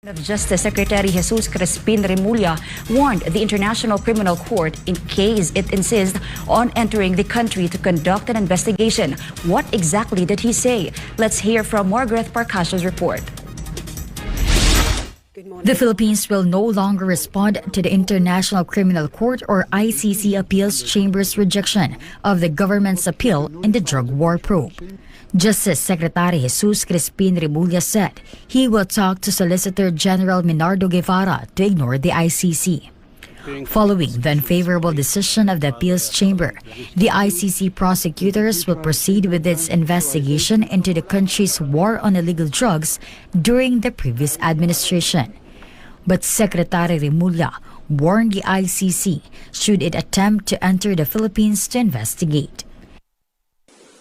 Of Justice Secretary Jesus Crispin Remulla warned the International Criminal Court in case it insists on entering the country to conduct an investigation. What exactly did he say? Let's hear from Margaret Parcasio's report. The Philippines will no longer respond to the International Criminal Court or ICC Appeals Chamber's rejection of the government's appeal in the drug war probe. Justice Secretary Jesus Crispin Remulla said he will talk to Solicitor General Minardo Guevara to ignore the ICC. Following the unfavorable decision of the appeals chamber, the ICC prosecutors will proceed with its investigation into the country's war on illegal drugs during the previous administration. But Secretary Remulla warned the ICC should it attempt to enter the Philippines to investigate.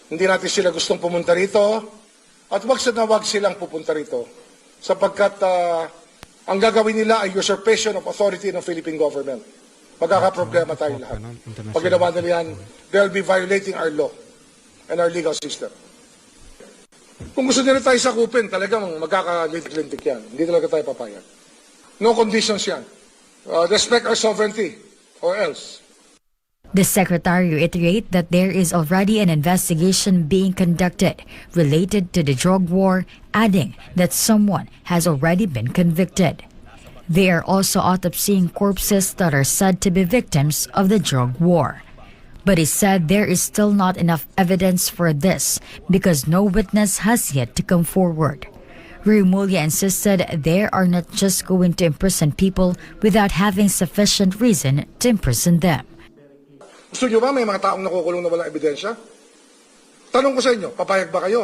Hindi natin sila gustong pumunta rito at wag silang pupunta rito sapagkat ang gagawin nila ay usurpation of authority ng Philippine government. Magkakaproblema tayo lahat. Pag ginawa nila yan, they'll be violating our law and our legal system. Kung gusto nila tayo sakupin, talagang magkakalintik-lintik yan. Hindi talaga tayo papayag. No conditions yan. Respect our sovereignty or else. The Secretary reiterated that there is already an investigation being conducted related to the drug war, adding that someone has already been convicted. They are also autopsying corpses that are said to be victims of the drug war. But he said there is still not enough evidence for this because no witness has yet to come forward. Remulla insisted they are not just going to imprison people without having sufficient reason to imprison them. Gusto nyo ba may mga taong nakukulong na walang ebidensya? Tanong ko sa inyo, papayag ba kayo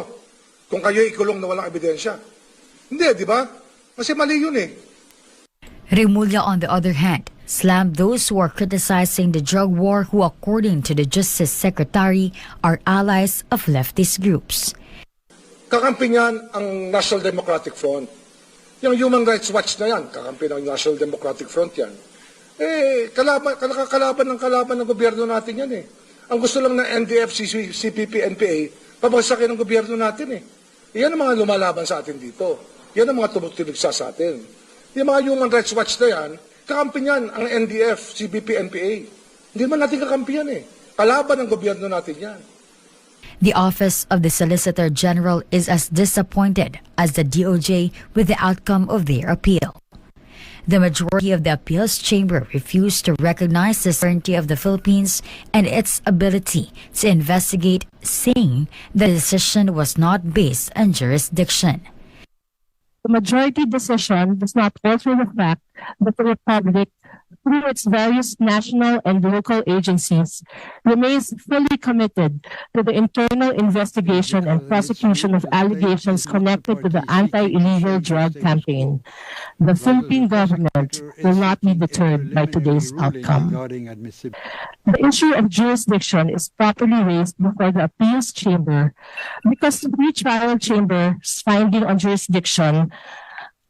kung kayo ikulong na walang ebidensya? Hindi, di ba? Kasi mali yun eh. Remulla, on the other hand, slammed those who are criticizing the drug war who, according to the Justice Secretary, are allies of leftist groups. Kakampi niyan ang National Democratic Front. Yung Human Rights Watch na yan, kakampi ng National Democratic Front yan. Kalaban ng gobyerno natin yan eh. Ang gusto lang ng NDF, CPP, NPA, pabagsakin ng gobyerno natin eh. Yan ang mga lumalaban sa atin dito. Yan ang mga tumutulog sa atin. Yung mga Human Rights Watch na yan, kakampi niyan ang NDF, CPP, NPA. Hindi naman natin kakampi yan eh. Kalaban ng gobyerno natin yan. The Office of the Solicitor General is as disappointed as the DOJ with the outcome of their appeal. The majority of the appeals chamber refused to recognize the sovereignty of the Philippines and its ability to investigate, saying the decision was not based on jurisdiction. The majority decision does not alter the fact that the Republic, through its various national and local agencies, remains fully committed to the internal investigation and prosecution of allegations connected to the anti-illegal drug campaign. The Philippine government will not be deterred by today's outcome. The issue of jurisdiction is properly raised before the appeals chamber because the pre-trial chamber's finding on jurisdiction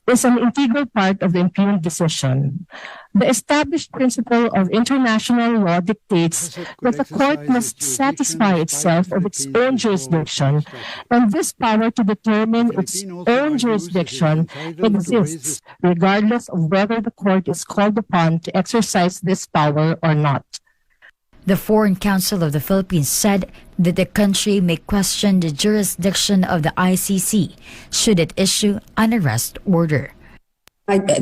is an integral part of the impugned decision. The established principle of international law dictates that the court must satisfy itself of its own jurisdiction, and this power to determine its own jurisdiction exists regardless of whether the court is called upon to exercise this power or not. The Foreign Council of the Philippines said that the country may question the jurisdiction of the ICC should it issue an arrest order.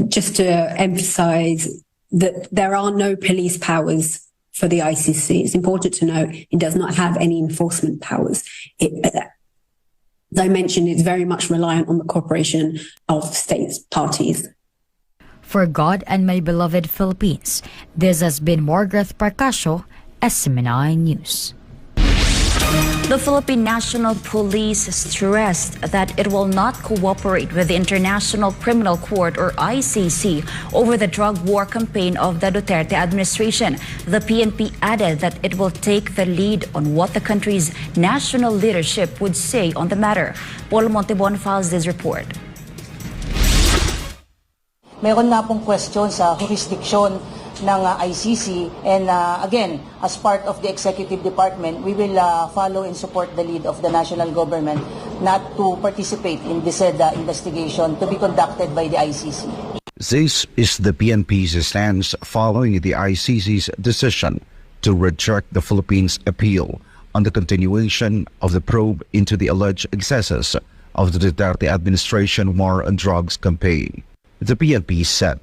Just to emphasize that there are no police powers for the ICC. It's important to note it does not have any enforcement powers. As I mentioned, it's very much reliant on the cooperation of state parties. For God and my beloved Philippines, this has been Margaret Parcasio, SMNI News. The Philippine National Police stressed that it will not cooperate with the International Criminal Court or ICC over the drug war campaign of the Duterte administration. The PNP added that it will take the lead on what the country's national leadership would say on the matter. Paul Montebon files this report. Meron na pong question sa jurisdiction ng ICC, and again, as part of the executive department, we will follow and support the lead of the national government not to participate in this investigation to be conducted by the ICC. This is the PNP's stance following the ICC's decision to reject the Philippines' appeal on the continuation of the probe into the alleged excesses of the Duterte administration war on drugs campaign. The PNP said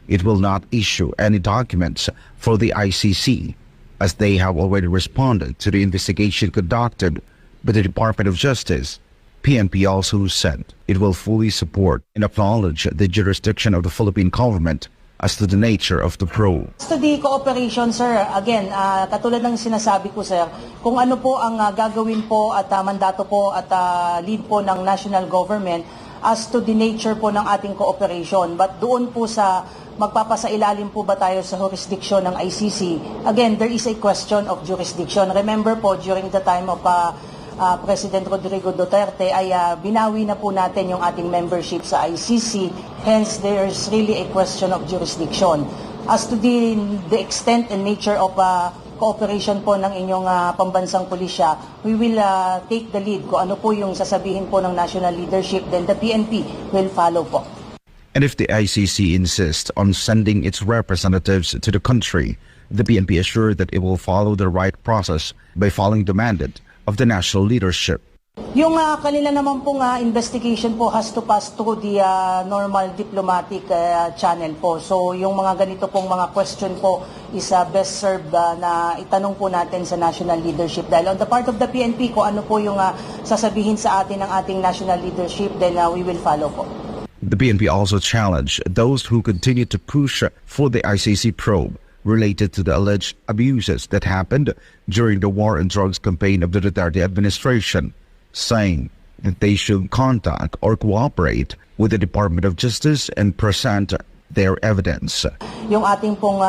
it will not issue any documents for the ICC as they have already responded to the investigation conducted by the Department of Justice. PNP also said it will fully support and acknowledge the jurisdiction of the Philippine government as to the nature of the probe. As to the cooperation, sir, again, katulad ng sinasabi ko, sir, kung ano po ang gagawin po at mandato po at lead po ng national government as to the nature po ng ating cooperation. But doon po sa magpapasailalim po ba tayo sa jurisdiction ng ICC, again, there is a question of jurisdiction. Remember po, during the time of President Rodrigo Duterte ay binawi na po natin yung ating membership sa ICC. Hence, there's really a question of jurisdiction. As to the extent and nature of cooperation po ng inyong pambansang pulisya, we will take the lead kung ano po yung sasabihin po ng national leadership, then the PNP will follow po. And if the ICC insists on sending its representatives to the country, the PNP assured that it will follow the right process by following the mandate of the national leadership. Yung kanila naman pong investigation po has to pass through the normal diplomatic channel po. So yung mga ganito pong mga question po is best served na itanong po natin sa national leadership. Dahil on the part of the PNP, kung ano po yung sasabihin sa atin ng ating national leadership, then we will follow po. The PNP also challenged those who continue to push for the ICC probe related to the alleged abuses that happened during the war on drugs campaign of the Duterte administration, saying that they should contact or cooperate with the Department of Justice and present their evidence. Yung ating pong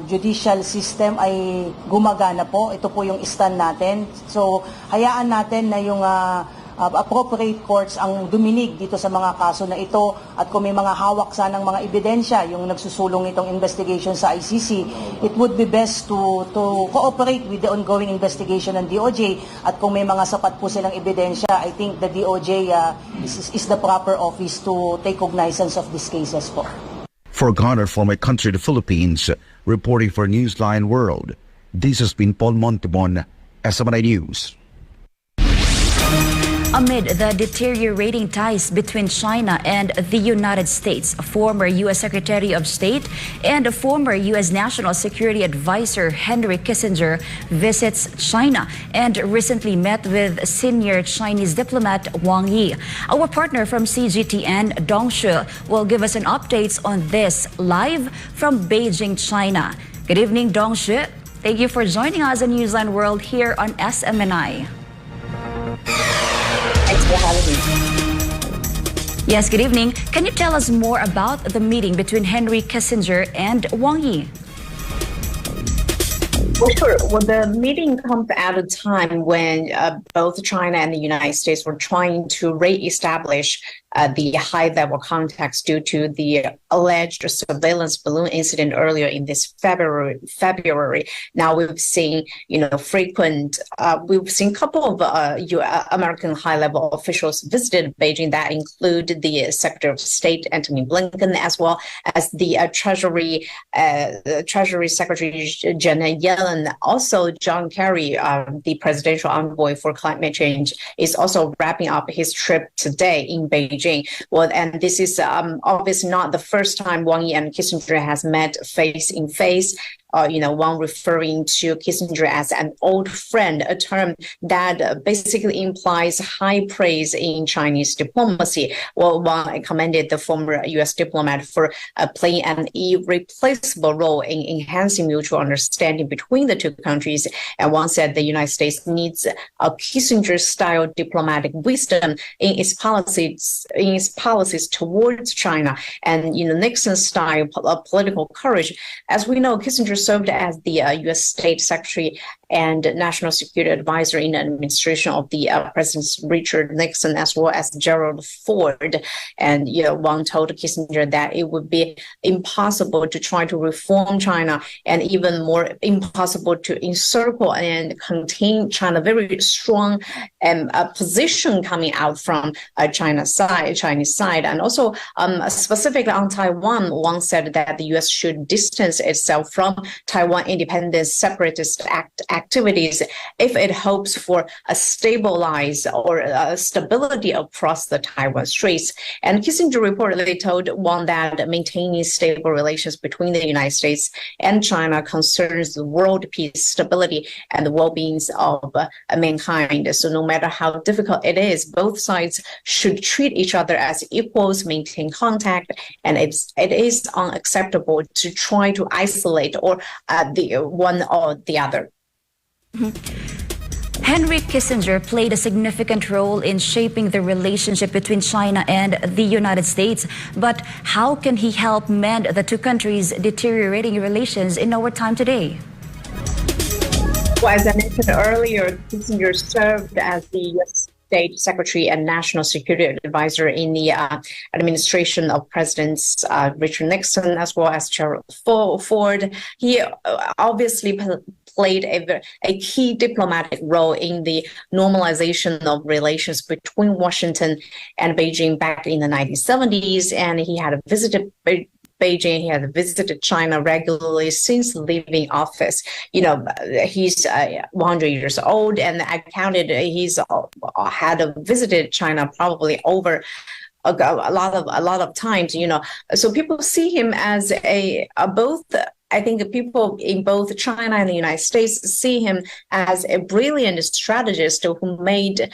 judicial system ay gumagana po. Ito po yung stand natin. So, hayaan natin na yung appropriate courts ang duminig dito sa mga kaso na ito, at kung may mga hawak sanang mga ebidensya yung nagsusulong itong investigation sa ICC, it would be best to cooperate with the ongoing investigation ng DOJ, at kung may mga sapat po silang ebidensya, I think the DOJ is the proper office to take cognizance of these cases po. For Ghana, for my country, the Philippines, reporting for Newsline World, this has been Paul Montebon, SMNI News. Amid the deteriorating ties between China and the United States, former U.S. Secretary of State and former U.S. National Security Advisor Henry Kissinger visits China and recently met with senior Chinese diplomat Wang Yi. Our partner from CGTN, Dong Shu, will give us an update on this live from Beijing, China. Good evening, Dong Shu. Thank you for joining us on Newsline World here on SMNI. Thanks for having me. Yes, good evening. Can you tell us more about the meeting between Henry Kissinger and Wang Yi? Well, sure. Well, the meeting comes at a time when both China and the United States were trying to re-establish the high-level contacts due to the alleged surveillance balloon incident earlier in this February. Now we've seen, we've seen a couple of American high-level officials visited Beijing that include the Secretary of State Antony Blinken, as well as the Treasury Secretary Janet Yellen. Also, John Kerry, the presidential envoy for climate change, is also wrapping up his trip today in Beijing. Well, and this is obviously not the first time Wang Yi and Kissinger has met face in face. Wang referring to Kissinger as an old friend, a term that basically implies high praise in Chinese diplomacy. Well, Wang commended the former U.S. diplomat for playing an irreplaceable role in enhancing mutual understanding between the two countries. And Wang said the United States needs a Kissinger-style diplomatic wisdom in its policies towards China, and Nixon-style political courage. As we know, Kissinger served as the U.S. State Secretary and National Security Advisor in the administration of the President Richard Nixon, as well as Gerald Ford. And Wang told Kissinger that it would be impossible to try to reform China, and even more impossible to encircle and contain China. Very strong position coming out from Chinese side, and also specifically on Taiwan. Wang said that the U.S. should distance itself from Taiwan independence separatist activities if it hopes for a stabilize or a stability across the Taiwan Straits. And Kissinger reportedly told Wang that maintaining stable relations between the United States and China concerns the world peace, stability, and the well-being of mankind. So no matter how difficult it is, both sides should treat each other as equals, maintain contact, and it is unacceptable to try to isolate or the one or the other. Henry Kissinger played a significant role in shaping the relationship between China and the United States. But how can he help mend the two countries' deteriorating relations in our time today? Well, as I mentioned earlier, Kissinger served as the U.S. State Secretary and National Security Advisor in the administration of Presidents Richard Nixon, as well as Gerald Ford. He obviously played a key diplomatic role in the normalization of relations between Washington and Beijing back in the 1970s, and he had visited Beijing. He had visited China regularly since leaving office. He's 100 years old, and I counted he's had visited China probably over a lot of times. So people see him as both. I think people in both China and the United States see him as a brilliant strategist who made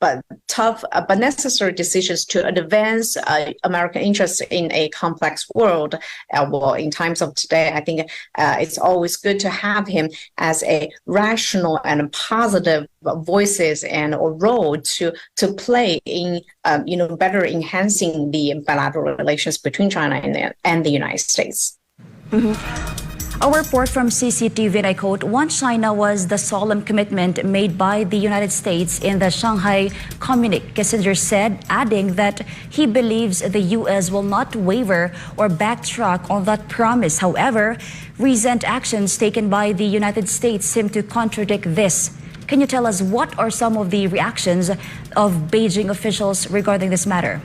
but tough but necessary decisions to advance American interests in a complex world. Well, in times of today, I think it's always good to have him as a rational and positive voices and a role to play in better enhancing the bilateral relations between China and the United States. A report from CCTV, and I quote, "One China was the solemn commitment made by the United States in the Shanghai Communique," Kissinger said, adding that he believes the U.S. will not waver or backtrack on that promise. However, recent actions taken by the United States seem to contradict this. Can you tell us what are some of the reactions of Beijing officials regarding this matter?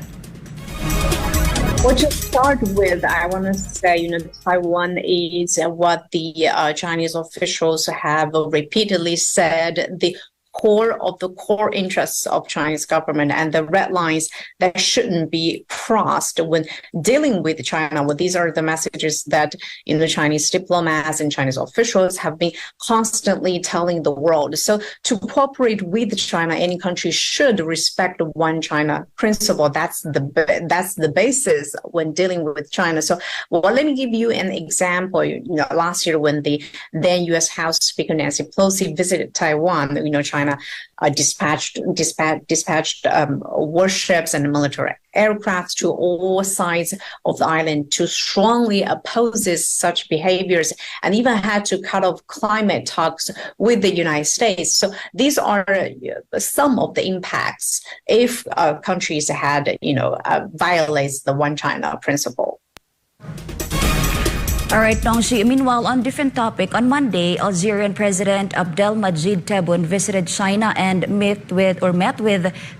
Well, to start with, I want to say, Taiwan is what the Chinese officials have repeatedly said, the core of the core interests of Chinese government and the red lines that shouldn't be crossed when dealing with China. Well, these are the messages that Chinese diplomats and Chinese officials have been constantly telling the world. So to cooperate with China, any country should respect the one China principle. That's the basis when dealing with China. So, let me give you an example. Last year when the then U.S. House Speaker Nancy Pelosi visited Taiwan, China dispatched warships and military aircraft to all sides of the island to strongly oppose such behaviors, and even had to cut off climate talks with the United States. So these are some of the impacts if countries had, violates the one China principle. All right, Nongshi. Meanwhile, on different topic, on Monday, Algerian President Abdelmadjid Tebboune visited China and met with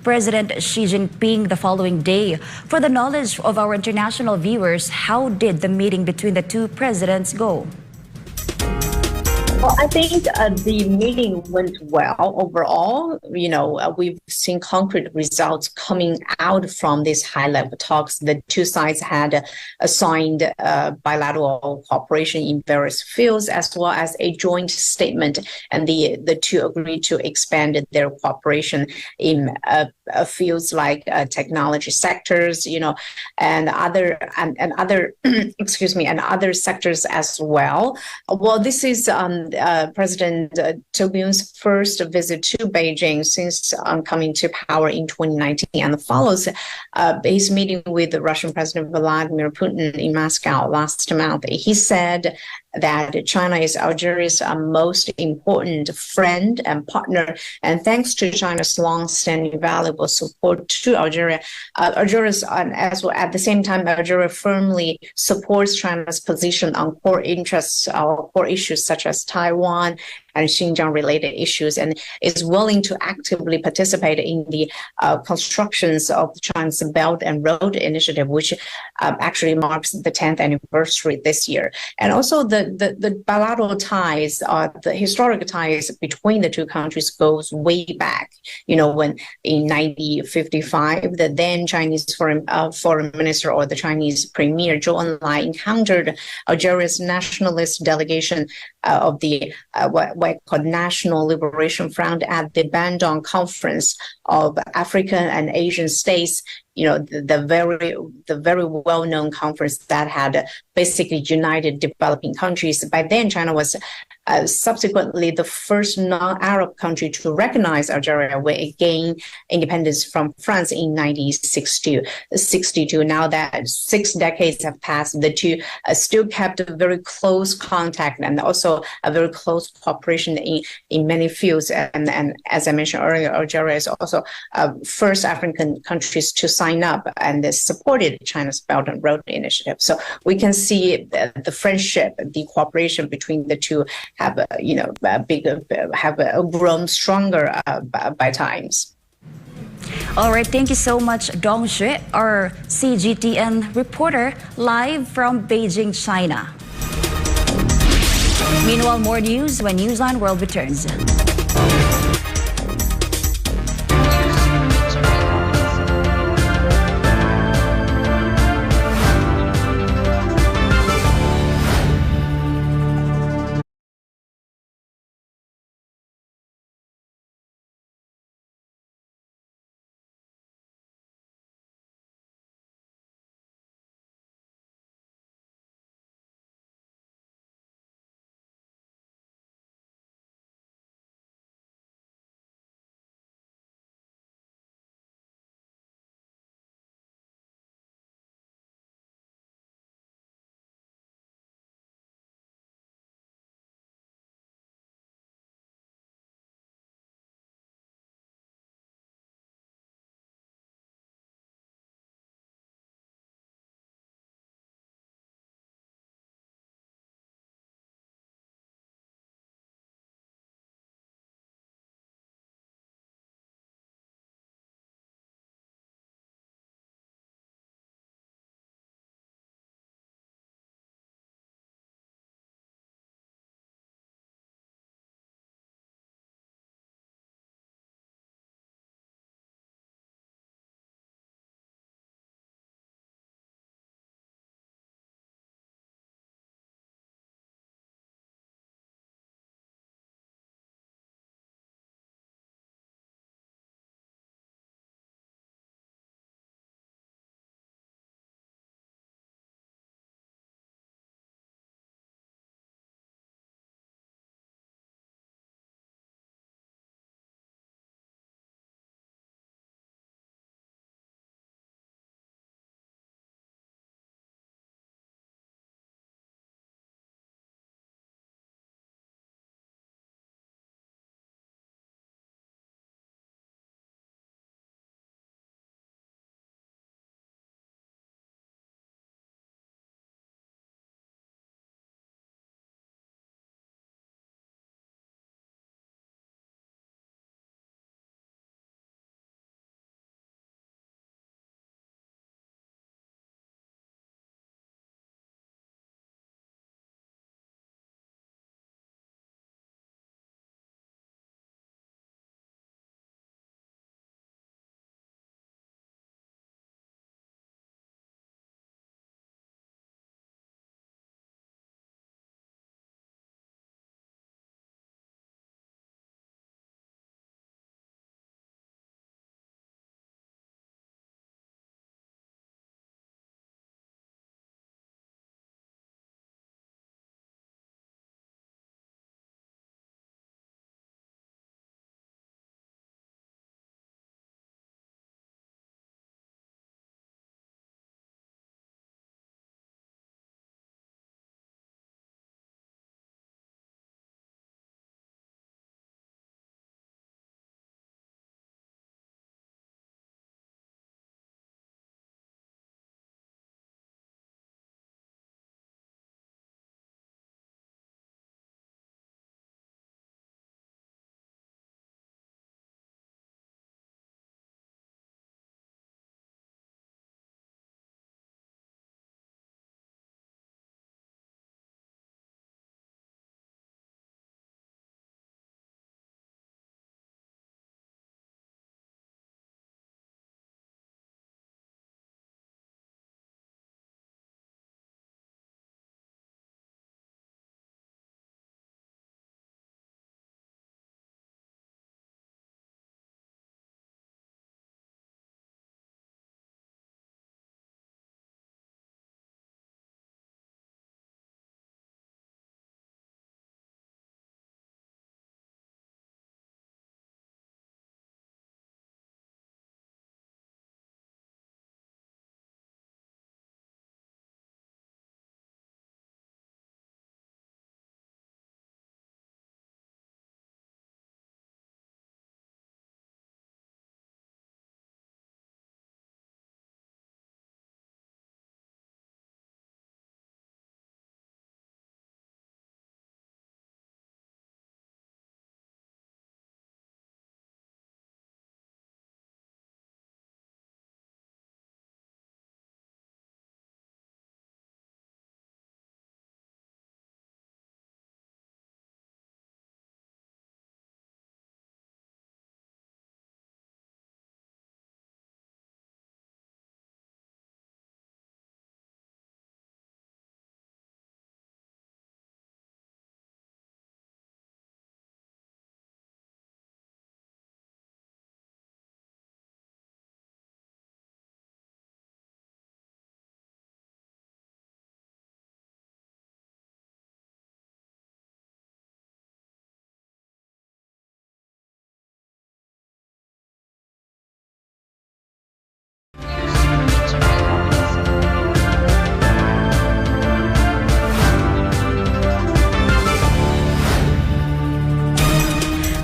President Xi Jinping the following day. For the knowledge of our international viewers, how did the meeting between the two presidents go? Well, I think the meeting went well overall. We've seen concrete results coming out from these high-level talks. The two sides had assigned bilateral cooperation in various fields, as well as a joint statement, and the two agreed to expand their cooperation in fields like technology sectors, and other and other sectors as well. Well, this is President Tebboune's first visit to Beijing since coming to power in 2019, and follows his meeting with the Russian President Vladimir Putin in Moscow last month. He said that China is Algeria's most important friend and partner. And thanks to China's long-standing valuable support to Algeria, as well, at the same time, Algeria firmly supports China's position on core interests or core issues such as Taiwan and Xinjiang-related issues, and is willing to actively participate in the constructions of China's Belt and Road Initiative, which actually marks the 10th anniversary this year. And also the bilateral ties, the historic ties between the two countries goes way back. You know, when in 1955, the then Chinese foreign minister, or the Chinese premier Zhou Enlai, encountered Algeria's nationalist delegation of the what called National Liberation Front at the Bandung Conference of African and Asian States. You know, the very well-known conference that had basically united developing countries. By then, China was subsequently the first non-Arab country to recognize Algeria, where it gained independence from France in 1962. Now that 6 decades have passed, the two still kept a very close contact and also a very close cooperation in many fields. And as I mentioned earlier, Algeria is also first African countries to sign up and supported China's Belt and Road Initiative. So we can see the friendship, the cooperation between the two have grown stronger by times. All right, thank you so much, Dong Xue, our CGTN reporter, live from Beijing, China. Meanwhile, more news when Newsline World returns.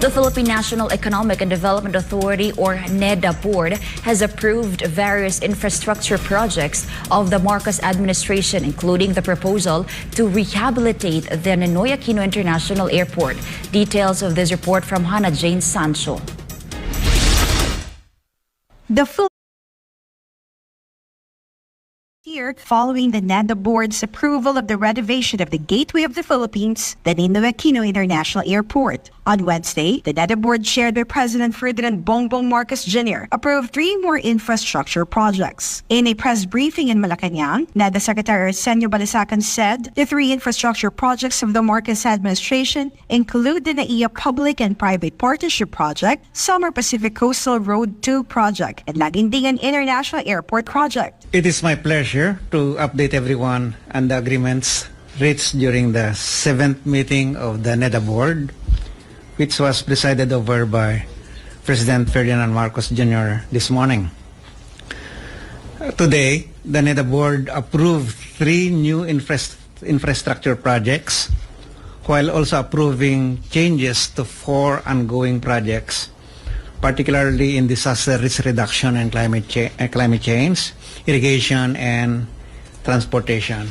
The Philippine National Economic and Development Authority, or NEDA board, has approved various infrastructure projects of the Marcos administration, including the proposal to rehabilitate the Ninoy Aquino International Airport. Details of this report from Hannah Jane Sancho. The year following the NEDA board's approval of the renovation of the Gateway of the Philippines, the Ninoy Aquino International Airport. On Wednesday, the NEDA board chaired by President Ferdinand Bongbong Marcos Jr. approved 3 more infrastructure projects. In a press briefing in Malacanang, NEDA Secretary Arsenio Balisacan said the 3 infrastructure projects of the Marcos administration include the NAIA Public and Private Partnership Project, Summer Pacific Coastal Road 2 Project, and Laguindingan International Airport Project. It is my pleasure to update everyone on the agreements reached during the 7th meeting of the NEDA board, which was presided over by President Ferdinand Marcos Jr. this morning. Today, the NEDA board approved 3 new infrastructure projects, while also approving changes to 4 ongoing projects, particularly in disaster risk reduction and climate change, irrigation, and transportation.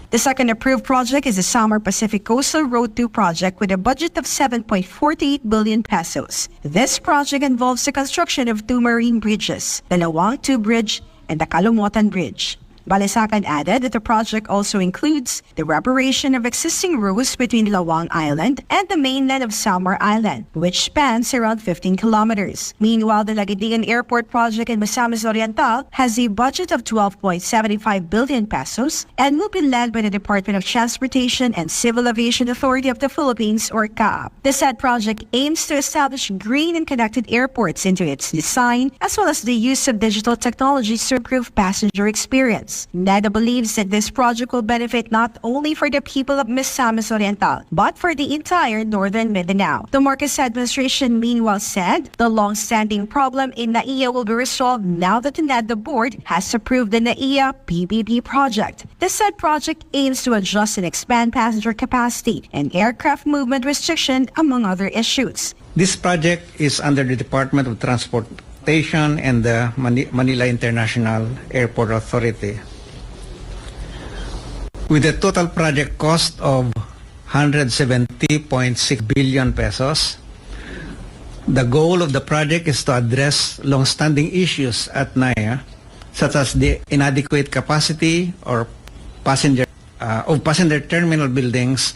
The second approved project is the Summer Pacific Coastal Road 2 project with a budget of 7.48 billion pesos. This project involves the construction of 2 marine bridges, the Laoag 2 Bridge and the Calumutan Bridge. Balisacan added that the project also includes the reparation of existing roads between Laoag Island and the mainland of Samar Island, which spans around 15 kilometers. Meanwhile, the Laguindingan Airport project in Misamis Oriental has a budget of 12.75 billion pesos and will be led by the Department of Transportation and Civil Aviation Authority of the Philippines, or CAAP. The said project aims to establish green and connected airports into its design, as well as the use of digital technologies to improve passenger experience. NEDA believes that this project will benefit not only for the people of Misamis Oriental, but for the entire northern Mindanao. The Marcos administration meanwhile said the long-standing problem in NAIA will be resolved now that the NEDA board has approved the NAIA PPP project. The said project aims to adjust and expand passenger capacity and aircraft movement restriction, among other issues. This project is under the Department of Transportation and the Manila International Airport Authority, with a total project cost of 170.6 billion pesos. The goal of the project is to address long-standing issues at NAIA, such as the inadequate capacity or passenger terminal buildings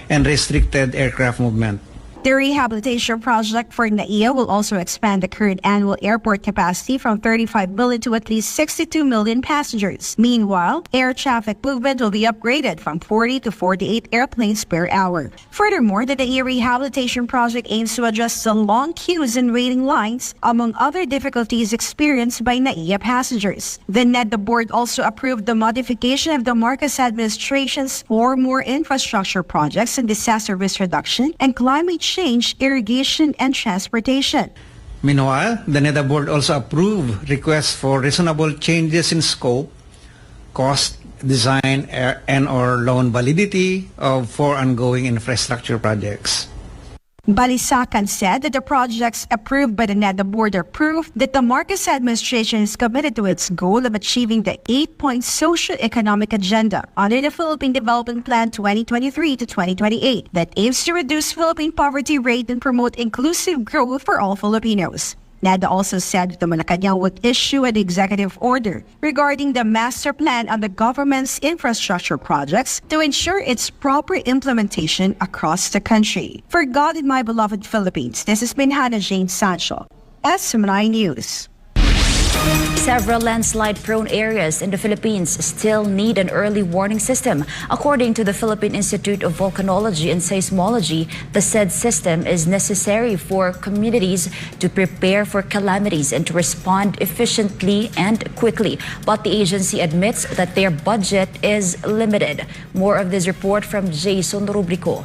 and restricted aircraft movement. The rehabilitation project for NAIA will also expand the current annual airport capacity from 35 million to at least 62 million passengers. Meanwhile, air traffic movement will be upgraded from 40 to 48 airplanes per hour. Furthermore, the NAIA rehabilitation project aims to address the long queues and waiting lines, among other difficulties experienced by NAIA passengers. The NEDA board also approved the modification of the Marcos administration's 4 more infrastructure projects in disaster risk reduction and climate change, irrigation, and transportation. Meanwhile, the NEDA board also approved requests for reasonable changes in scope, cost, design, and/or loan validity of 4 ongoing infrastructure projects. Balisacan said that the projects approved by the NEDA board are proof that the Marcos administration is committed to its goal of achieving the 8-point socio-economic agenda under the Philippine Development Plan 2023 to 2028 that aims to reduce Philippine poverty rate and promote inclusive growth for all Filipinos. NEDA also said that the Malacanang would issue an executive order regarding the master plan on the government's infrastructure projects to ensure its proper implementation across the country. For God and my beloved Philippines, this has been Hannah Jane Sancho, SMNI News. Several landslide-prone areas in the Philippines still need an early warning system. According to the Philippine Institute of Volcanology and Seismology, the said system is necessary for communities to prepare for calamities and to respond efficiently and quickly. But the agency admits that their budget is limited. More of this report from Jason Rubrico.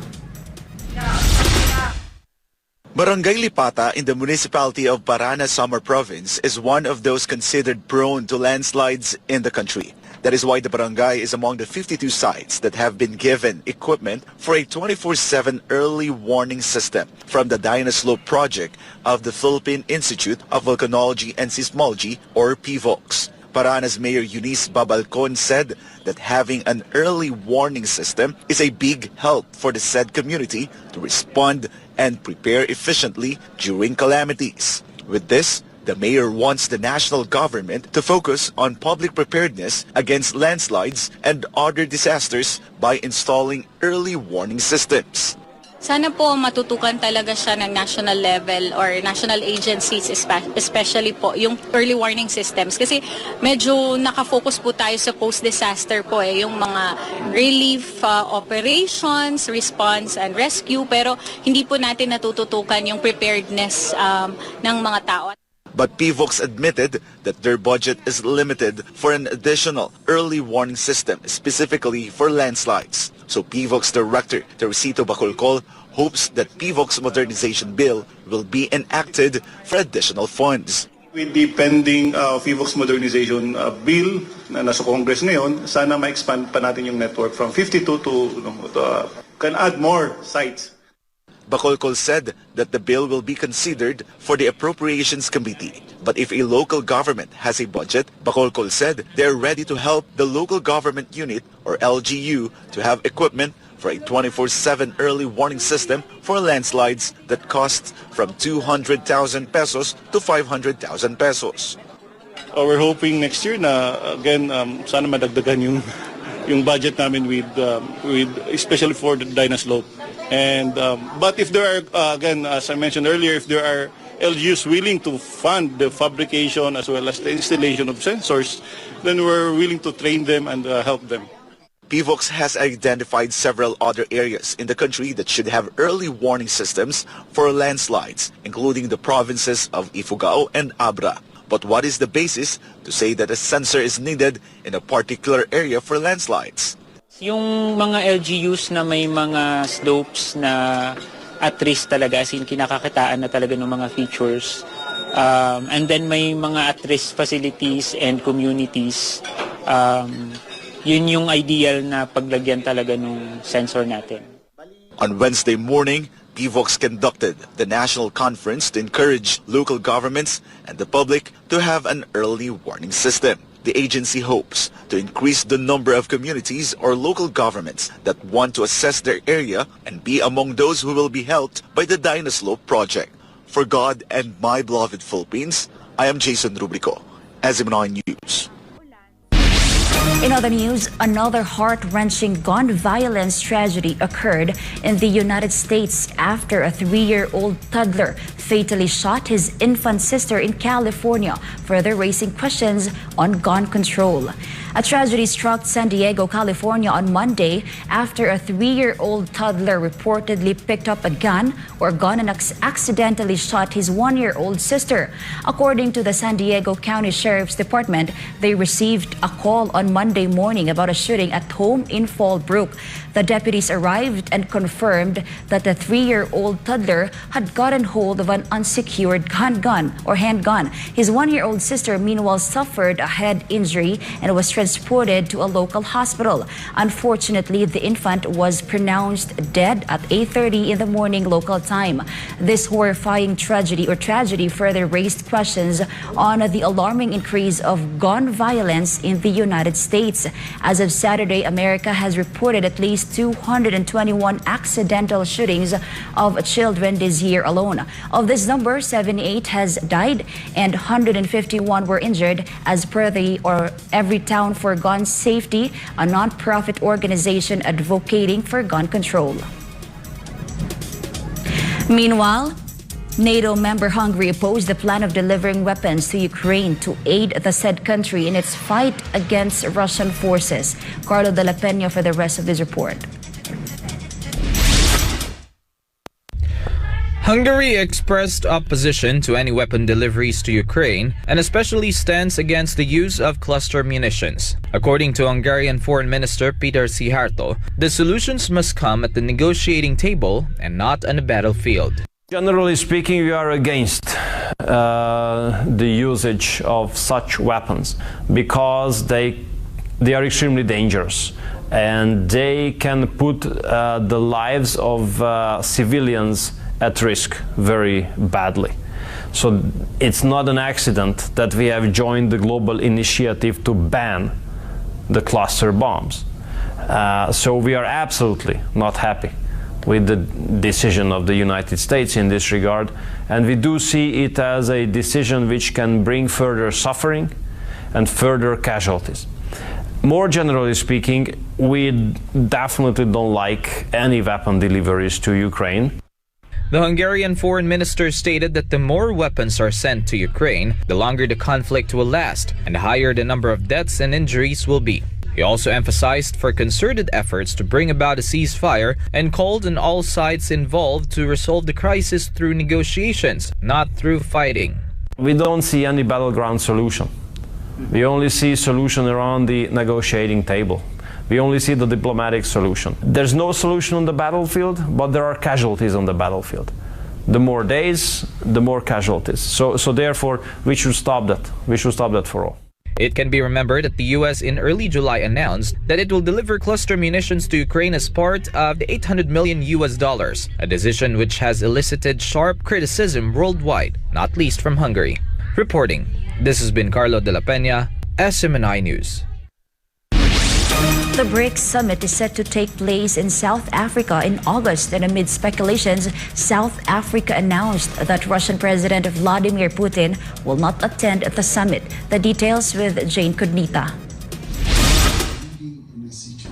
Barangay Lipata in the municipality of Parana Samar Province is one of those considered prone to landslides in the country. That is why the barangay is among the 52 sites that have been given equipment for a 24/7 early warning system from the Dynaslope project of the Philippine Institute of Volcanology and Seismology, or PVOX. Parana's Mayor Eunice Babalcon said that having an early warning system is a big help for the said community to respond and prepare efficiently during calamities. With this, the mayor wants the national government to focus on public preparedness against landslides and other disasters by installing early warning systems. Sana po matutukan talaga siya ng national level or national agencies, especially po yung early warning systems. Kasi medyo nakafocus po tayo sa post-disaster po yung mga relief operations, response and rescue, pero hindi po natin natututukan yung preparedness ng mga tao. But PVOX admitted that their budget is limited for an additional early warning system, specifically for landslides. So PVOX Director Teresito Bacolcol hopes that PVOX modernization bill will be enacted for additional funds. With the pending PVOX modernization bill na nasa Congress ngayon, sana ma-expand pa natin yung network from 52 to can add more sites. Bacolcol said that the bill will be considered for the Appropriations Committee. But if a local government has a budget, Bacolcol said they're ready to help the local government unit, or LGU, to have equipment for a 24/7 early warning system for landslides that costs from 200,000 pesos to 500,000 pesos. We're hoping next year na again sana madagdagan yung budget namin with especially for the Dynaslope. And but if there are again, as I mentioned earlier, if there are LGUs willing to fund the fabrication as well as the installation of sensors, then we're willing to train them and help them. PVOX has identified several other areas in the country that should have early warning systems for landslides, including the provinces of Ifugao and Abra. But what is the basis to say that a sensor is needed in a particular area for landslides? Yung mga LGUs na may mga slopes na at risk talaga, as in kinakakitaan na talaga ng mga features. And then may mga at-risk facilities and communities. Yun yung ideal na paglagyan talaga ng sensor natin. On Wednesday morning, PVOX conducted the national conference to encourage local governments and the public to have an early warning system. The agency hopes to increase the number of communities or local governments that want to assess their area and be among those who will be helped by the Dynaslope project. For God and my beloved Philippines, I am Jason Rubrico, SMNI News. In other news, another heart-wrenching gun violence tragedy occurred in the United States after a 3-year-old toddler fatally shot his infant sister in California, further raising questions on gun control. A tragedy struck San Diego, California on Monday after a 3-year-old toddler reportedly picked up a gun and accidentally shot his 1-year-old sister. According to the San Diego County Sheriff's Department, they received a call on Monday morning about a shooting at home in Fallbrook. The deputies arrived and confirmed that the 3-year-old toddler had gotten hold of an unsecured handgun. His 1-year-old sister, meanwhile, suffered a head injury and was transported to a local hospital. Unfortunately, the infant was pronounced dead at 8:30 in the morning local time. This horrifying tragedy further raised questions on the alarming increase of gun violence in the United States. As of Saturday, America has reported at least 221 accidental shootings of children this year alone. Of this number, 78 has died and 151 were injured, as per the Every Town for Gun Safety, a non-profit organization advocating for gun control. Meanwhile, NATO member Hungary opposed the plan of delivering weapons to Ukraine to aid the said country in its fight against Russian forces. Carlo de la Peña for the rest of this report. Hungary expressed opposition to any weapon deliveries to Ukraine and especially stands against the use of cluster munitions. According to Hungarian Foreign Minister Peter Szijjártó, the solutions must come at the negotiating table and not on the battlefield. Generally speaking, we are against the usage of such weapons because they they are extremely dangerous, and they can put the lives of civilians at risk very badly. So it's not an accident that we have joined the global initiative to ban the cluster bombs. So we are absolutely not happy with the decision of the United States in this regard, and we do see it as a decision which can bring further suffering and further casualties. More generally speaking, we definitely don't like any weapon deliveries to Ukraine. The Hungarian foreign minister stated that the more weapons are sent to Ukraine, the longer the conflict will last and the higher the number of deaths and injuries will be. He also emphasized for concerted efforts to bring about a ceasefire and called on all sides involved to resolve the crisis through negotiations, not through fighting. We don't see any battleground solution. We only see solution around the negotiating table. We only see the diplomatic solution. There's no solution on the battlefield, but there are casualties on the battlefield. The more days, the more casualties. So therefore, we should stop that. We should stop that for all. It can be remembered that the US in early July announced that it will deliver cluster munitions to Ukraine as part of the $800 million, a decision which has elicited sharp criticism worldwide, not least from Hungary. Reporting, this has been Carlo de la Peña, SMNI News. The BRICS summit is set to take place in South Africa in August, and amid speculations, South Africa announced that Russian President Vladimir Putin will not attend the summit. The details with Jane Cudnita.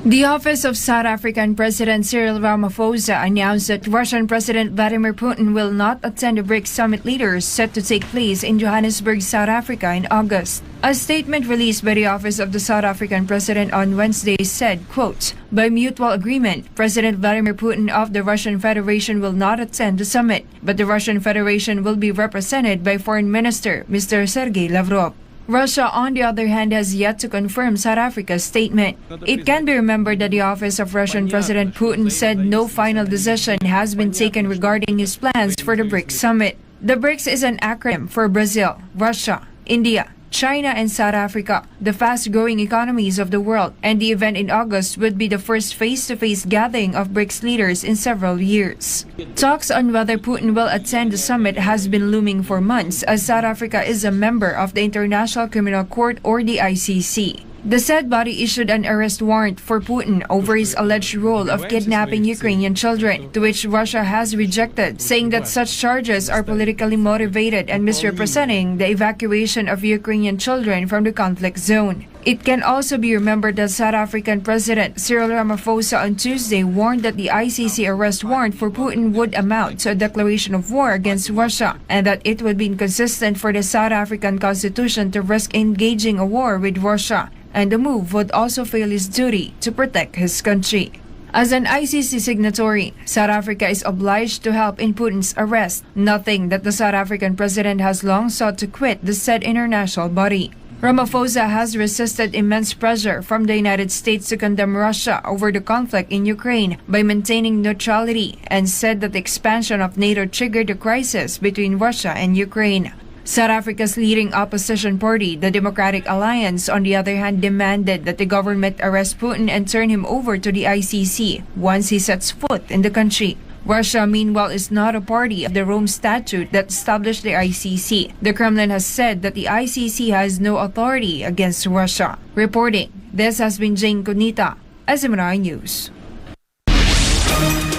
The office of South African President Cyril Ramaphosa announced that Russian President Vladimir Putin will not attend the BRICS summit leaders set to take place in Johannesburg, South Africa in August. A statement released by the office of the South African president on Wednesday said, quote, "By mutual agreement, President Vladimir Putin of the Russian Federation will not attend the summit, but the Russian Federation will be represented by Foreign Minister Mr. Sergei Lavrov." Russia, on the other hand, has yet to confirm South Africa's statement. It can be remembered that the office of Russian President Putin said no final decision has been taken regarding his plans for the BRICS summit. The BRICS is an acronym for Brazil, Russia, India, China, and South Africa, the fast-growing economies of the world, and the event in August would be the first face-to-face gathering of BRICS leaders in several years. Talks on whether Putin will attend the summit has been looming for months, as South Africa is a member of the International Criminal Court, or the ICC. The said body issued an arrest warrant for Putin over his alleged role of kidnapping Ukrainian children, to which Russia has rejected, saying that such charges are politically motivated and misrepresenting the evacuation of Ukrainian children from the conflict zone. It can also be remembered that South African President Cyril Ramaphosa on Tuesday warned that the ICC arrest warrant for Putin would amount to a declaration of war against Russia, and that it would be inconsistent for the South African Constitution to risk engaging a war with Russia, and the move would also fail his duty to protect his country. As an ICC signatory, South Africa is obliged to help in Putin's arrest, noting that the South African president has long sought to quit the said international body. Ramaphosa has resisted immense pressure from the United States to condemn Russia over the conflict in Ukraine by maintaining neutrality, and said that the expansion of NATO triggered the crisis between Russia and Ukraine. South Africa's leading opposition party, the Democratic Alliance, on the other hand, demanded that the government arrest Putin and turn him over to the ICC once he sets foot in the country. Russia, meanwhile, is not a party of the Rome Statute that established the ICC. The Kremlin has said that the ICC has no authority against Russia. Reporting, this has been Jane Cudnita, SMNI News.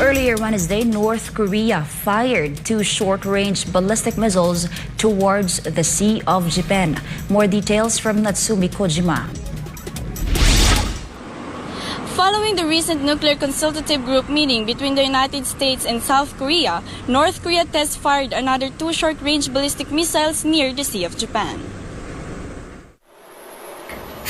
Earlier Wednesday, North Korea fired 2 short-range ballistic missiles towards the Sea of Japan. More details from Natsumi Kojima. Following the recent nuclear consultative group meeting between the United States and South Korea, North Korea test-fired another 2 short-range ballistic missiles near the Sea of Japan.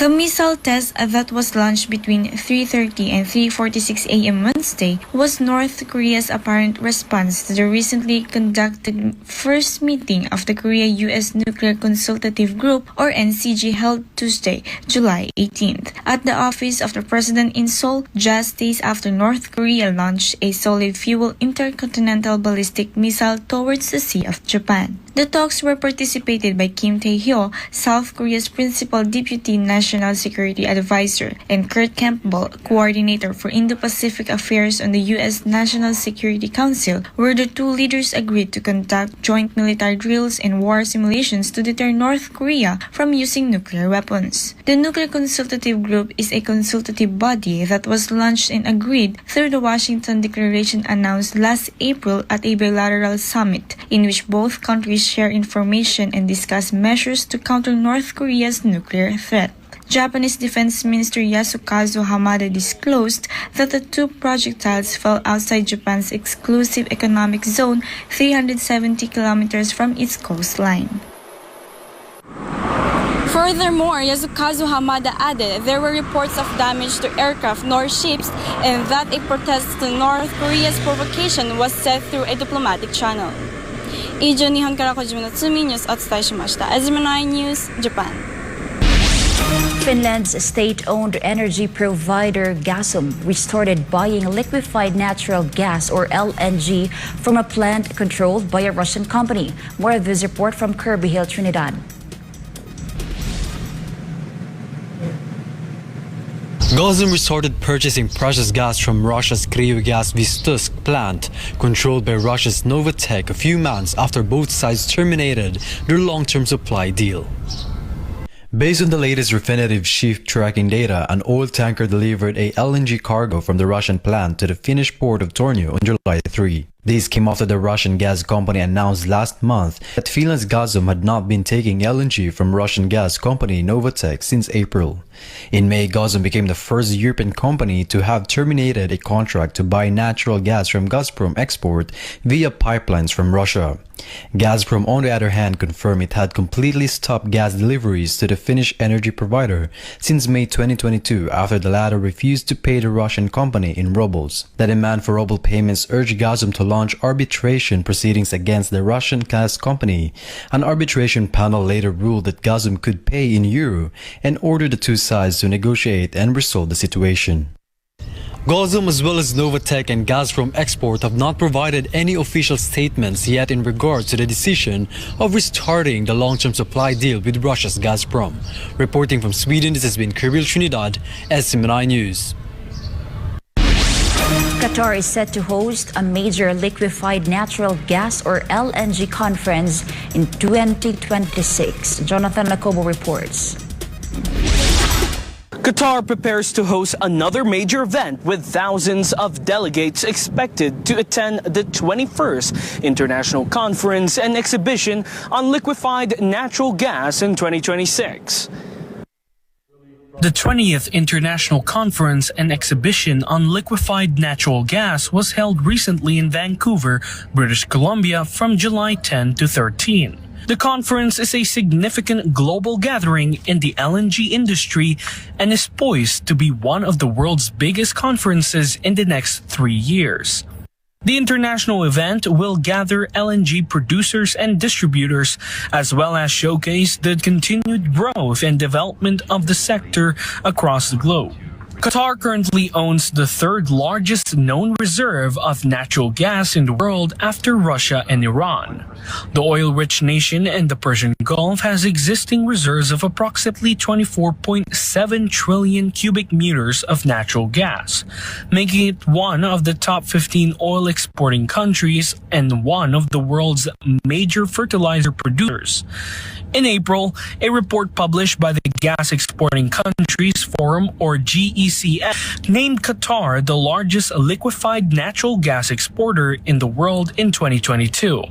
The missile test that was launched between 3:30 and 3:46 a.m. Wednesday was North Korea's apparent response to the recently conducted first meeting of the Korea-US Nuclear Consultative Group, or NCG, held Tuesday, July 18th, at the office of the President in Seoul, just days after North Korea launched a solid-fuel intercontinental ballistic missile towards the Sea of Japan. The talks were participated by Kim Tae-hyo, South Korea's principal deputy national security advisor, and Kurt Campbell, coordinator for Indo-Pacific Affairs on the U.S. National Security Council, where the two leaders agreed to conduct joint military drills and war simulations to deter North Korea from using nuclear weapons. The Nuclear Consultative Group is a consultative body that was launched and agreed through the Washington Declaration announced last April at a bilateral summit, in which both countries share information and discuss measures to counter North Korea's nuclear threat. Japanese Defense Minister Yasukazu Hamada disclosed that the two projectiles fell outside Japan's exclusive economic zone, 370 kilometers from its coastline. Furthermore, Yasukazu Hamada added there were reports of damage to aircraft nor ships and that a protest to North Korea's provocation was set through a diplomatic channel. 以上日本から小島のツーミーニュースお伝えしました。SMNI News Japan. Finland's state-owned energy provider Gasum restarted buying liquefied natural gas or LNG from a plant controlled by a Russian company. More of this report from Kirby Hill, Trinidad. Gasum restarted purchasing precious gas from Russia's Kryogas Vistusk plant, controlled by Russia's Novatek, a few months after both sides terminated their long-term supply deal. Based on the latest Refinitiv chief tracking data, an oil tanker delivered a LNG cargo from the Russian plant to the Finnish port of Tornio on July 3. This came after the Russian gas company announced last month that Finland's Gasum had not been taking LNG from Russian gas company Novatek since April. In May, Gasum became the first European company to have terminated a contract to buy natural gas from Gazprom Export via pipelines from Russia. Gazprom, on the other hand, confirmed it had completely stopped gas deliveries to the Finnish energy provider since May 2022 after the latter refused to pay the Russian company in rubles. The demand for ruble payments urged Gazprom to launch arbitration proceedings against the Russian gas company. An arbitration panel later ruled that Gazprom could pay in euro and ordered the two sides to negotiate and resolve the situation. Gazprom as well as Novatek and Gazprom Export have not provided any official statements yet in regard to the decision of restarting the long-term supply deal with Russia's Gazprom. Reporting from Sweden, this has been Kirill Trinidad, SMNI News. Qatar is set to host a major liquefied natural gas or LNG conference in 2026. Jonathan Lacobo reports. Qatar prepares to host another major event with thousands of delegates expected to attend the 21st International Conference and Exhibition on Liquefied Natural Gas in 2026. The 20th International Conference and Exhibition on Liquefied Natural Gas was held recently in Vancouver, British Columbia from July 10 to 13. The conference is a significant global gathering in the LNG industry and is poised to be one of the world's biggest conferences in the next 3 years. The international event will gather LNG producers and distributors, as well as showcase the continued growth and development of the sector across the globe. Qatar currently owns the third largest known reserve of natural gas in the world after Russia and Iran. The oil-rich nation in the Persian Gulf has existing reserves of approximately 24.7 trillion cubic meters of natural gas, making it one of the top 15 oil-exporting countries and one of the world's major fertilizer producers. In April, a report published by the Gas Exporting Countries Forum, or GECF, named Qatar the largest liquefied natural gas exporter in the world in 2022.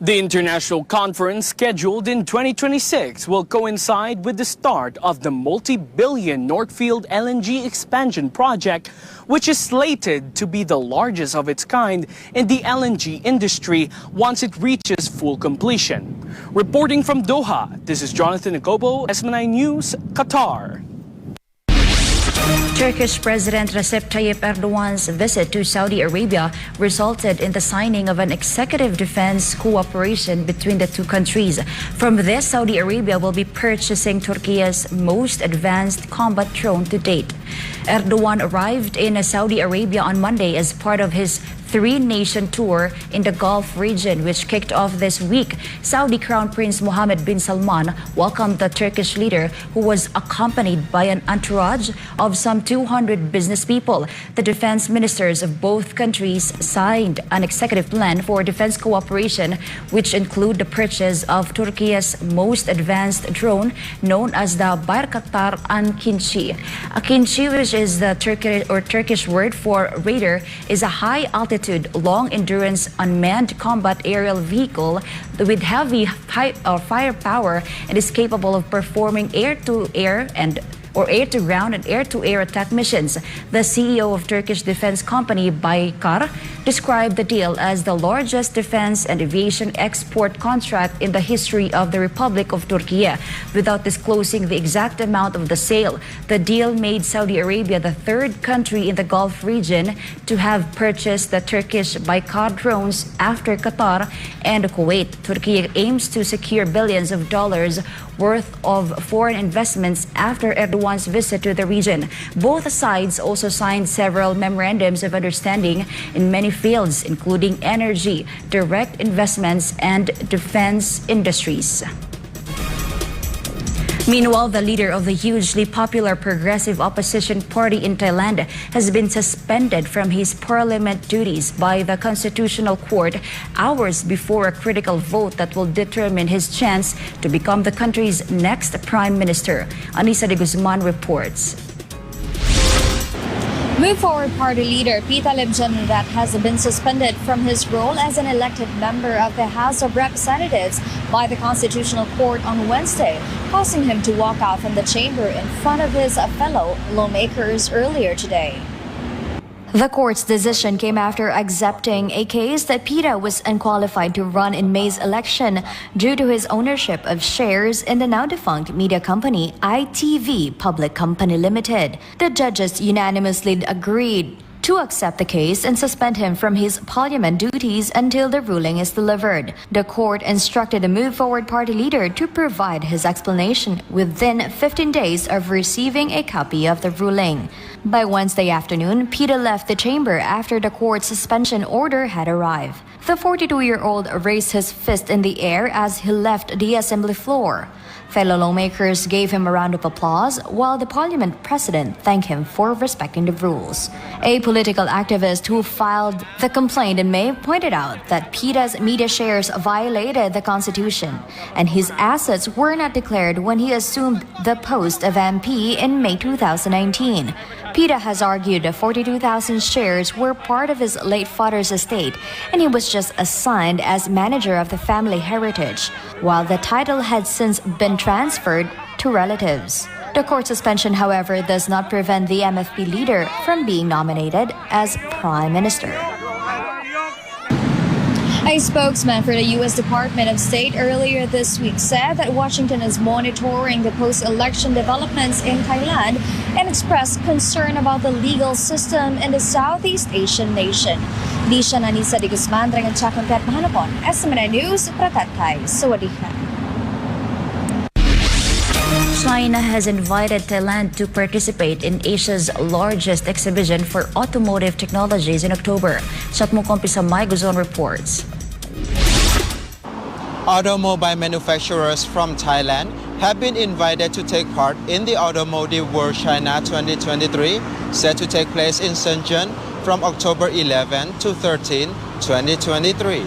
The international conference scheduled in 2026 will coincide with the start of the multi-billion Northfield LNG expansion project, which is slated to be the largest of its kind in the LNG industry once it reaches full completion. Reporting from Doha, this is Jonathan Agobo, SMNI News, Qatar. Turkish President Recep Tayyip Erdogan's visit to Saudi Arabia resulted in the signing of an executive defense cooperation between the two countries. From this, Saudi Arabia will be purchasing Turkey's most advanced combat drone to date. Erdogan arrived in Saudi Arabia on Monday as part of his three-nation tour in the Gulf region, which kicked off this week. Saudi Crown Prince Mohammed bin Salman welcomed the Turkish leader, who was accompanied by an entourage of some 200 business people. The defense ministers of both countries signed an executive plan for defense cooperation, which include the purchase of Turkey's most advanced drone, known as the Bayraktar Akinci. Akinci, which is the Turkish word for Raider, is a high-altitude, long-endurance unmanned combat aerial vehicle with heavy firepower and is capable of performing air-to-air or air-to-ground and air-to-air attack missions. The CEO of Turkish defense company Baykar described the deal as the largest defense and aviation export contract in the history of the Republic of Turkey. Without disclosing the exact amount of the sale, the deal made Saudi Arabia the third country in the Gulf region to have purchased the Turkish Baykar drones after Qatar and Kuwait. Turkey aims to secure billions of dollars worth of foreign investments after Erdogan's visit to the region. Both sides also signed several memorandums of understanding in many fields, including energy, direct investments, and defense industries. Meanwhile, the leader of the hugely popular Progressive Opposition Party in Thailand has been suspended from his parliament duties by the Constitutional Court hours before a critical vote that will determine his chance to become the country's next prime minister. Anissa de Guzman reports. Move Forward Party leader Pita Limjanin that has been suspended from his role as an elected member of the House of Representatives by the Constitutional Court on Wednesday, causing him to walk out from the chamber in front of his fellow lawmakers earlier today. The court's decision came after accepting a case that Pita was unqualified to run in May's election due to his ownership of shares in the now-defunct media company ITV Public Company Limited. The judges unanimously agreed to accept the case and suspend him from his parliament duties until the ruling is delivered. The court instructed the Move Forward Party leader to provide his explanation within 15 days of receiving a copy of the ruling. By Wednesday afternoon, Pita left the chamber after the court's suspension order had arrived. The 42-year-old raised his fist in the air as he left the assembly floor. Fellow lawmakers gave him a round of applause, while the parliament president thanked him for respecting the rules. A political activist who filed the complaint in May pointed out that Pita's media shares violated the constitution, and his assets were not declared when he assumed the post of MP in May 2019. Pita has argued that 42,000 shares were part of his late father's estate, and he was just assigned as manager of the family heritage, while the title had since been transferred to relatives. The court suspension, however, does not prevent the MFP leader from being nominated as prime minister. A spokesman for the U.S. Department of State earlier this week said that Washington is monitoring the post-election developments in Thailand and expressed concern about the legal system in the Southeast Asian nation. Di siya Anissa de Guzman, Drangan Chakang Pet Mahanapon, SMNI News, Pratatay, Sawadika. China has invited Thailand to participate in Asia's largest exhibition for automotive technologies in October. Chatmukompi Samay Guzon reports. Automobile manufacturers from Thailand have been invited to take part in the Automotive World China 2023, set to take place in Shenzhen from October 11 to 13, 2023.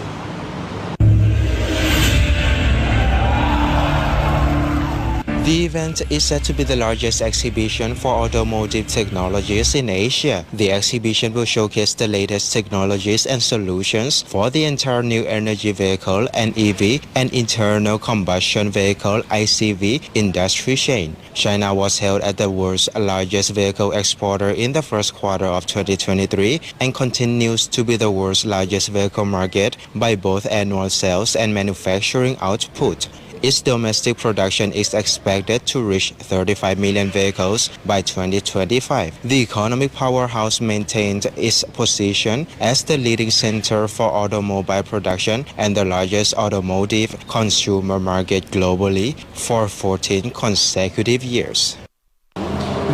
The event is said to be the largest exhibition for automotive technologies in Asia. The exhibition will showcase the latest technologies and solutions for the entire new energy vehicle and EV and internal combustion vehicle ICV industry chain. China was hailed as the world's largest vehicle exporter in the first quarter of 2023 and continues to be the world's largest vehicle market by both annual sales and manufacturing output. Its domestic production is expected to reach 35 million vehicles by 2025. The economic powerhouse maintained its position as the leading center for automobile production and the largest automotive consumer market globally for 14 consecutive years.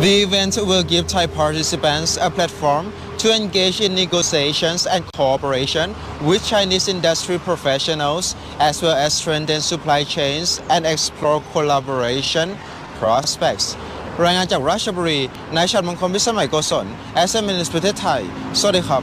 The event will give Thai participants a platform to engage in negotiations and cooperation with Chinese industry professionals, as well as strengthen supply chains and explore collaboration prospects รายงานจากราชบุรีนายชัดมงคลวิสมัยโกศล SMNI ประเทศไทยสวัสดีครับ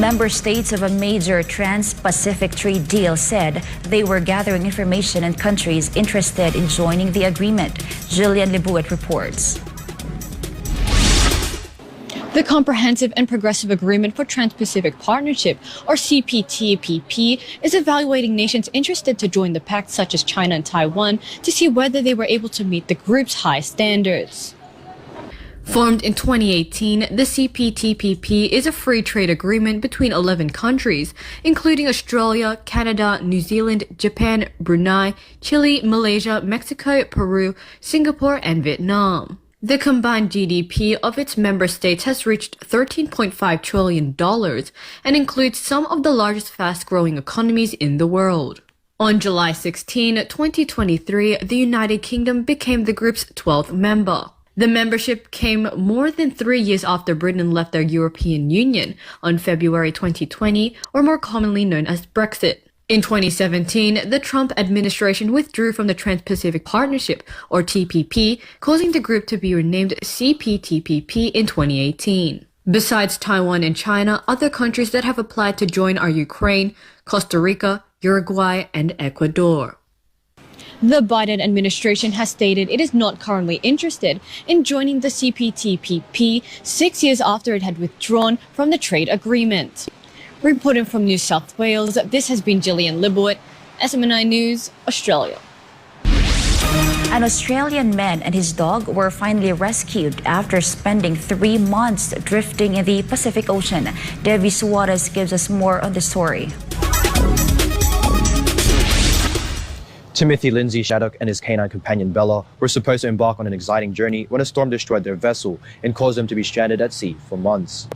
Member states of a major Trans-Pacific trade deal said they were gathering information on countries interested in joining the agreement. Jillian Libuet reports. The Comprehensive and Progressive Agreement for Trans-Pacific Partnership, or CPTPP, is evaluating nations interested to join the pact, such as China and Taiwan, to see whether they were able to meet the group's high standards. Formed in 2018, the CPTPP is a free trade agreement between 11 countries, including Australia, Canada, New Zealand, Japan, Brunei, Chile, Malaysia, Mexico, Peru, Singapore, and Vietnam. The combined GDP of its member states has reached $13.5 trillion and includes some of the largest fast-growing economies in the world. On July 16, 2023, the United Kingdom became the group's 12th member. The membership came more than 3 years after Britain left the European Union on February 2020, or more commonly known as Brexit. In 2017, the Trump administration withdrew from the Trans-Pacific Partnership, or TPP, causing the group to be renamed CPTPP in 2018. Besides Taiwan and China, other countries that have applied to join are Ukraine, Costa Rica, Uruguay, and Ecuador. The Biden administration has stated it is not currently interested in joining the CPTPP 6 years after it had withdrawn from the trade agreement. Reporting from New South Wales, this has been Gillian Libuet, SMNI News, Australia. An Australian man and his dog were finally rescued after spending 3 months drifting in the Pacific Ocean. Devi Suarez gives us more on the story. Timothy Lindsay Shattuck and his canine companion Bella were supposed to embark on an exciting journey when a storm destroyed their vessel and caused them to be stranded at sea for months.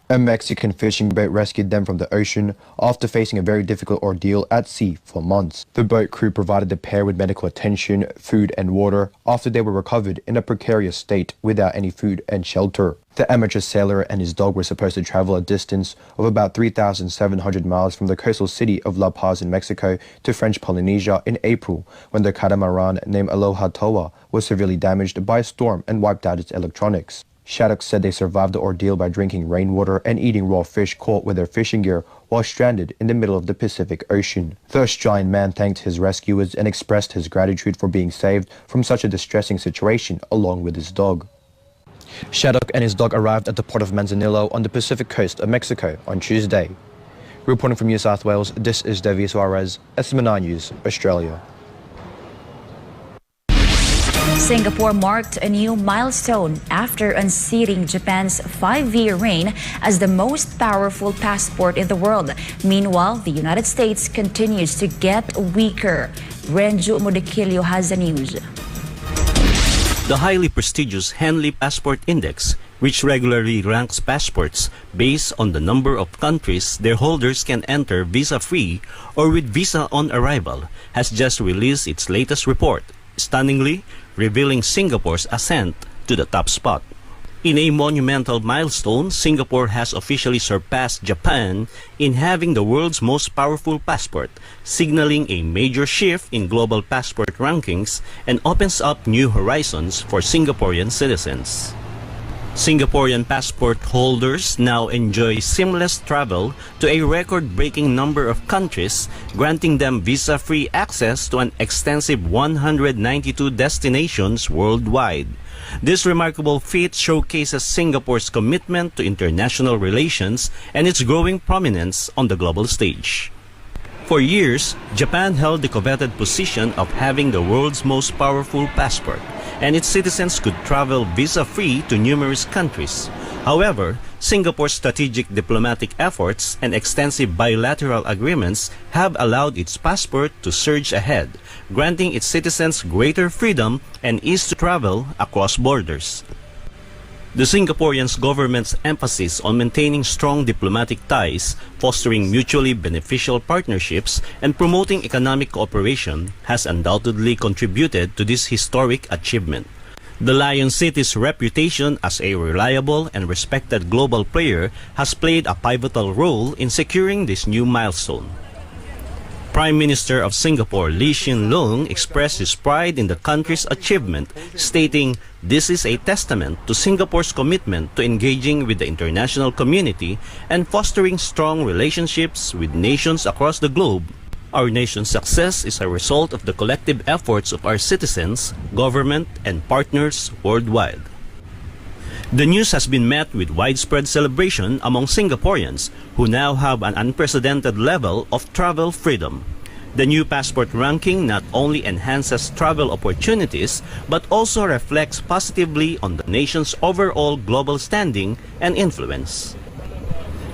A Mexican fishing boat rescued them from the ocean after facing a very difficult ordeal at sea for months. The boat crew provided the pair with medical attention, food and water after they were recovered in a precarious state without any food and shelter. The amateur sailor and his dog were supposed to travel a distance of about 3,700 miles from the coastal city of La Paz in Mexico to French Polynesia in April, when the catamaran named Aloha Toa was severely damaged by a storm and wiped out its electronics. Shattuck said they survived the ordeal by drinking rainwater and eating raw fish caught with their fishing gear while stranded in the middle of the Pacific Ocean. The Australian man thanked his rescuers and expressed his gratitude for being saved from such a distressing situation along with his dog. Shattuck and his dog arrived at the port of Manzanillo on the Pacific coast of Mexico on Tuesday. Reporting from New South Wales, this is Devi Suarez, SMNI News, Australia. Singapore marked a new milestone after unseating Japan's 5-year reign as the most powerful passport in the world. Meanwhile, the United States continues to get weaker. Renju Modekilio has the news. The highly prestigious Henley Passport Index, which regularly ranks passports based on the number of countries their holders can enter visa-free or with visa on arrival, has just released its latest report, stunningly revealing Singapore's ascent to the top spot. In a monumental milestone, Singapore has officially surpassed Japan in having the world's most powerful passport, signaling a major shift in global passport rankings and opens up new horizons for Singaporean citizens. Singaporean passport holders now enjoy seamless travel to a record-breaking number of countries, granting them visa-free access to an extensive 192 destinations worldwide. This remarkable feat showcases Singapore's commitment to international relations and its growing prominence on the global stage. For years, Japan held the coveted position of having the world's most powerful passport, and its citizens could travel visa-free to numerous countries. However, Singapore's strategic diplomatic efforts and extensive bilateral agreements have allowed its passport to surge ahead, granting its citizens greater freedom and ease to travel across borders. The Singaporean government's emphasis on maintaining strong diplomatic ties, fostering mutually beneficial partnerships, and promoting economic cooperation has undoubtedly contributed to this historic achievement. The Lion City's reputation as a reliable and respected global player has played a pivotal role in securing this new milestone. Prime Minister of Singapore Lee Hsien Loong expressed his pride in the country's achievement, stating, "This is a testament to Singapore's commitment to engaging with the international community and fostering strong relationships with nations across the globe. Our nation's success is a result of the collective efforts of our citizens, government, and partners worldwide." The news has been met with widespread celebration among Singaporeans who now have an unprecedented level of travel freedom. The new passport ranking not only enhances travel opportunities but also reflects positively on the nation's overall global standing and influence.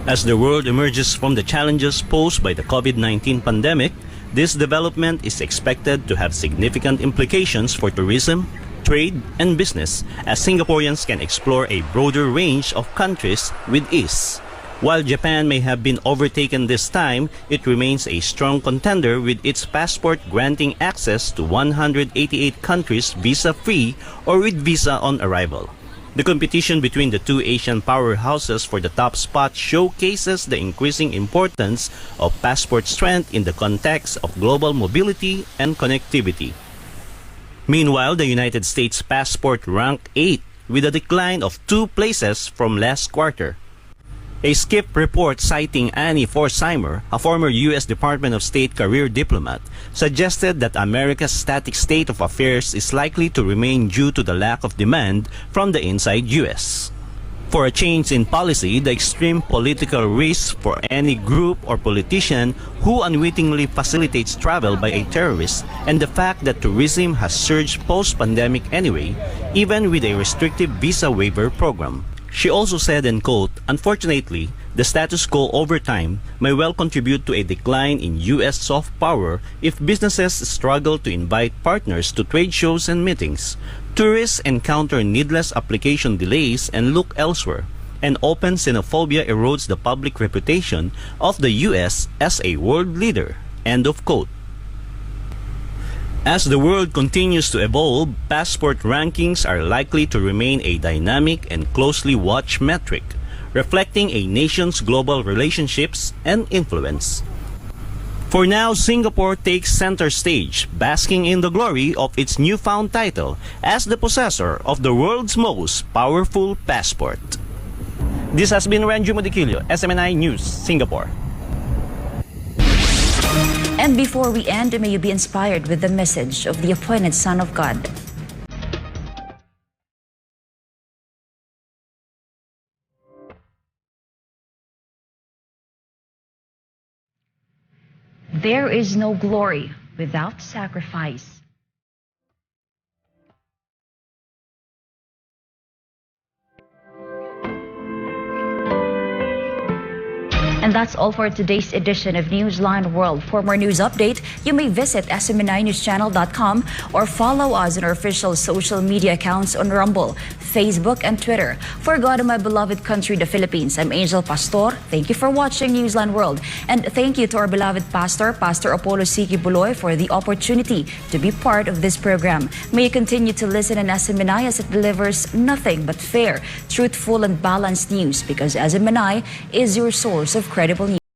As the world emerges from the challenges posed by the COVID-19 pandemic, this development is expected to have significant implications for tourism, trade, and business, as Singaporeans can explore a broader range of countries with ease. While Japan may have been overtaken this time, it remains a strong contender with its passport granting access to 188 countries visa-free or with visa on arrival. The competition between the two Asian powerhouses for the top spot showcases the increasing importance of passport strength in the context of global mobility and connectivity. Meanwhile, the United States passport ranked 8 with a decline of 2 places from last quarter. A Skip report citing Annie Forsheimer, a former U.S. Department of State career diplomat, suggested that America's static state of affairs is likely to remain due to the lack of demand from the inside U.S. For a change in policy, the extreme political risk for any group or politician who unwittingly facilitates travel by a terrorist, and the fact that tourism has surged post-pandemic anyway, even with a restrictive visa waiver program. She also said, and quote, "Unfortunately, the status quo over time may well contribute to a decline in U.S. soft power if businesses struggle to invite partners to trade shows and meetings. Tourists encounter needless application delays and look elsewhere, and open xenophobia erodes the public reputation of the U.S. as a world leader." End of quote. As the world continues to evolve, passport rankings are likely to remain a dynamic and closely watched metric, reflecting a nation's global relationships and influence. For now, Singapore takes center stage, basking in the glory of its newfound title as the possessor of the world's most powerful passport. This has been Renju Mudikilio, SMNI News, Singapore. And before we end, may you be inspired with the message of the appointed Son of God. There is no glory without sacrifice. And that's all for today's edition of Newsline World. For more news update, you may visit SMNINewsChannel.com or follow us on our official social media accounts on Rumble, Facebook, and Twitter. For God and my beloved country, the Philippines, I'm Angel Pastor. Thank you for watching Newsline World. And thank you to our beloved pastor, Pastor Apollo Siki Buloy, for the opportunity to be part of this program. May you continue to listen in SMNI as it delivers nothing but fair, truthful, and balanced news, because SMNI is your source of credible news.